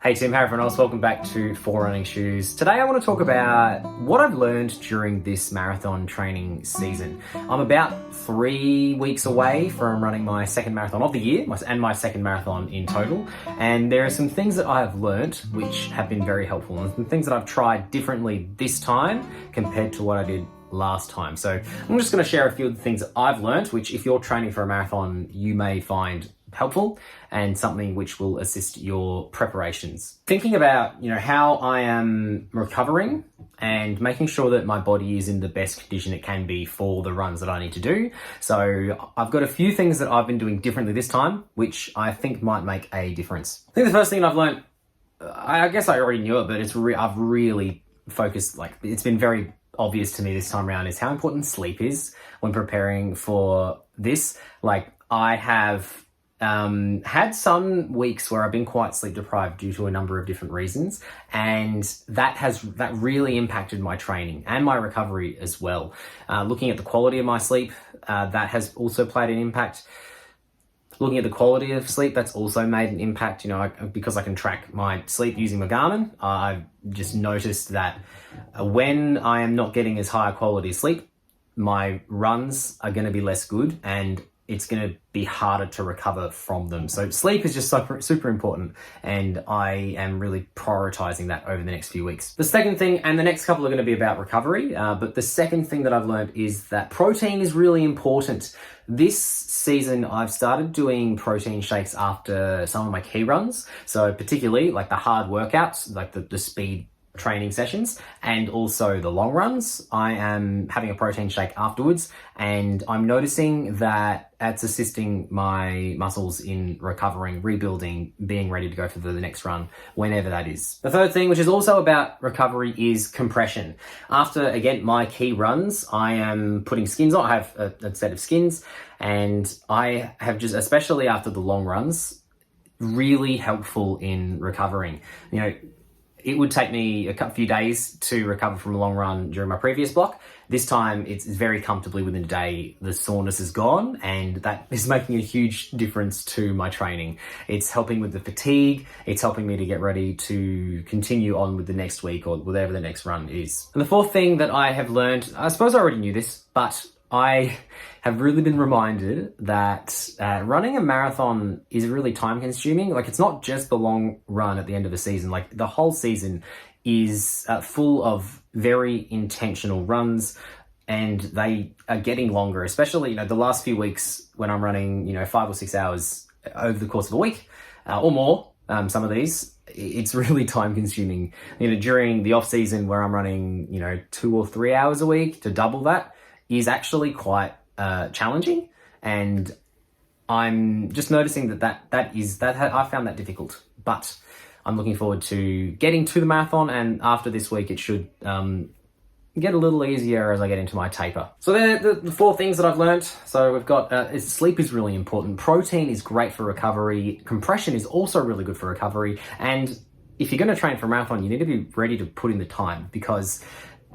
Hey Tim, hey everyone else, welcome back to 4Running Shoes. Today I want to talk about what I've learned during this marathon training season. I'm about 3 weeks away from running my second marathon of the year, and my second marathon in total. And there are some things that I have learned which have been very helpful, and some things that I've tried differently this time compared to what I did last time. So I'm just going to share a few of the things that I've learned, which if you're training for a marathon, you may find helpful and something which will assist your preparations. Thinking about, how I am recovering and making sure that my body is in the best condition it can be for the runs that I need to do. So I've got a few things that I've been doing differently this time, which I think might make a difference. I think the first thing I've learned, I guess I already knew it, but I've really focused, it's been very obvious to me this time around, is how important sleep is when preparing for this. I have had some weeks where I've been quite sleep deprived due to a number of different reasons, and that really impacted my training and my recovery as well. Looking at the quality of my sleep, that has also played an impact. Looking at the quality of sleep, that's also made an impact. Because I can track my sleep using my Garmin, I've just noticed that when I am not getting as high a quality sleep, my runs are going to be less good, and it's going to be harder to recover from them. So sleep is just super, super important, and I am really prioritizing that over the next few weeks. The second thing, and the next couple are going to be about recovery, but the second thing that I've learned is that protein is really important. This season, I've started doing protein shakes after some of my key runs. So particularly the hard workouts, the speed training sessions, and also the long runs, I am having a protein shake afterwards, and I'm noticing that it's assisting my muscles in recovering, rebuilding, being ready to go for the next run, whenever that is. The third thing, which is also about recovery, is compression. After, again, my key runs, I am putting skins on. I have a set of skins, and I have just, especially after the long runs, really helpful in recovering. It would take me a few days to recover from a long run during my previous block. This time, it's very comfortably within a day, the soreness is gone, and that is making a huge difference to my training. It's helping with the fatigue. It's helping me to get ready to continue on with the next week or whatever the next run is. And the fourth thing that I have learned, I suppose I already knew this, but I have really been reminded that running a marathon is really time consuming. It's not just the long run at the end of the season. The whole season is full of very intentional runs, and they are getting longer, especially, the last few weeks when I'm running, 5 or 6 hours over the course of a week or more. Some of these, it's really time consuming. During the off season where I'm running, 2 or 3 hours a week, to double that is actually quite challenging, and I'm just noticing that I found that difficult. But I'm looking forward to getting to the marathon, and after this week, it should get a little easier as I get into my taper. So they're the 4 things that I've learned. So we've got sleep is really important. Protein is great for recovery. Compression is also really good for recovery. And if you're going to train for a marathon, you need to be ready to put in the time, because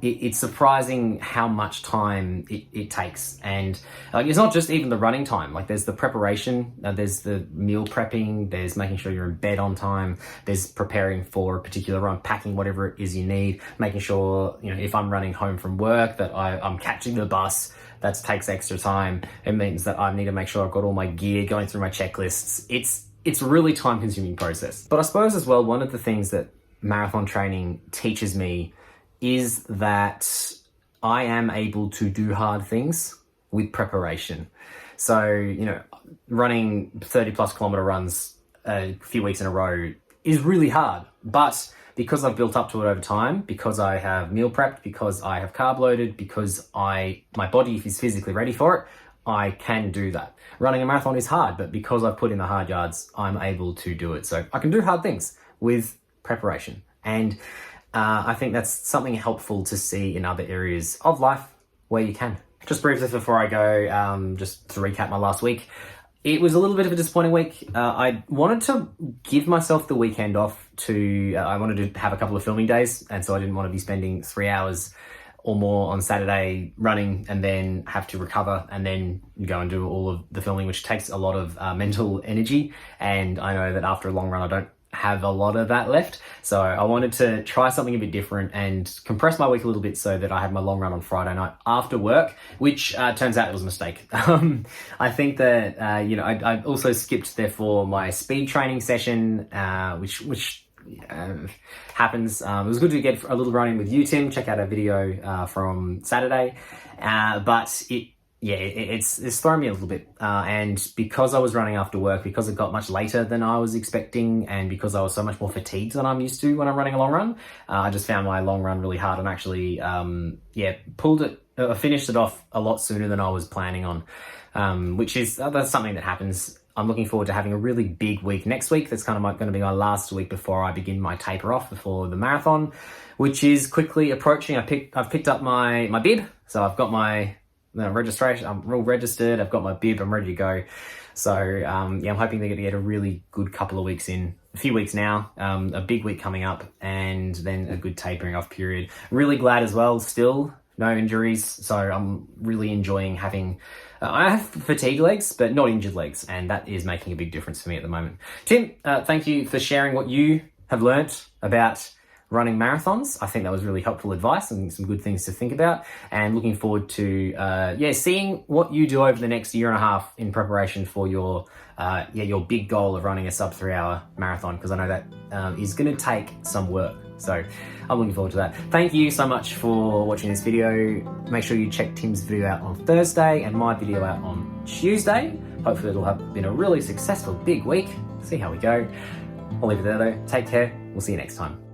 it's surprising how much time it takes. And it's not just even the running time. There's the preparation, there's the meal prepping, there's making sure you're in bed on time, there's preparing for a particular run, packing whatever it is you need, making sure, if I'm running home from work, that I'm catching the bus. That takes extra time. It means that I need to make sure I've got all my gear, going through my checklists. It's a really time consuming process. But I suppose as well, one of the things that marathon training teaches me is that I am able to do hard things with preparation. So, running 30 plus kilometer runs a few weeks in a row is really hard. But because I've built up to it over time, because I have meal prepped, because I have carb loaded, because my body is physically ready for it, I can do that. Running a marathon is hard, but because I've put in the hard yards, I'm able to do it. So I can do hard things with preparation. And I think that's something helpful to see in other areas of life where you can. Just briefly before I go, just to recap my last week, it was a little bit of a disappointing week. I wanted to give myself the weekend off I wanted to have a couple of filming days, and so I didn't want to be spending 3 hours or more on Saturday running and then have to recover and then go and do all of the filming, which takes a lot of mental energy. And I know that after a long run, I don't have a lot of that left. So I wanted to try something a bit different and compress my week a little bit so that I had my long run on Friday night after work, which turns out it was a mistake. I think that, I also skipped therefore my speed training session, which happens. It was good to get a little run in with you, Tim. Check out our video from Saturday. But it's thrown me a little bit. And because I was running after work, because it got much later than I was expecting, and because I was so much more fatigued than I'm used to when I'm running a long run, I just found my long run really hard and actually, finished it off a lot sooner than I was planning on, that's something that happens. I'm looking forward to having a really big week next week. That's kind of going to be my last week before I begin my taper off before the marathon, which is quickly approaching. I've picked up my bib, so I've got my registration. I'm all registered. I've got my bib. I'm ready to go. So I'm hoping to get a really good couple of weeks in. A few weeks now, a big week coming up, and then a good tapering off period. Really glad as well. Still no injuries, so I'm really enjoying having. I have fatigued legs, but not injured legs, and that is making a big difference for me at the moment. Tim, thank you for sharing what you have learnt about running marathons. I think that was really helpful advice and some good things to think about, and looking forward to seeing what you do over the next year and a half in preparation for your big goal of running a sub 3 hour marathon, because I know that is going to take some work. So I'm looking forward to that. Thank you so much for watching this video. Make sure you check Tim's video out on Thursday and my video out on Tuesday. Hopefully it'll have been a really successful big week. See how we go. I'll leave it there though. Take care. We'll see you next time.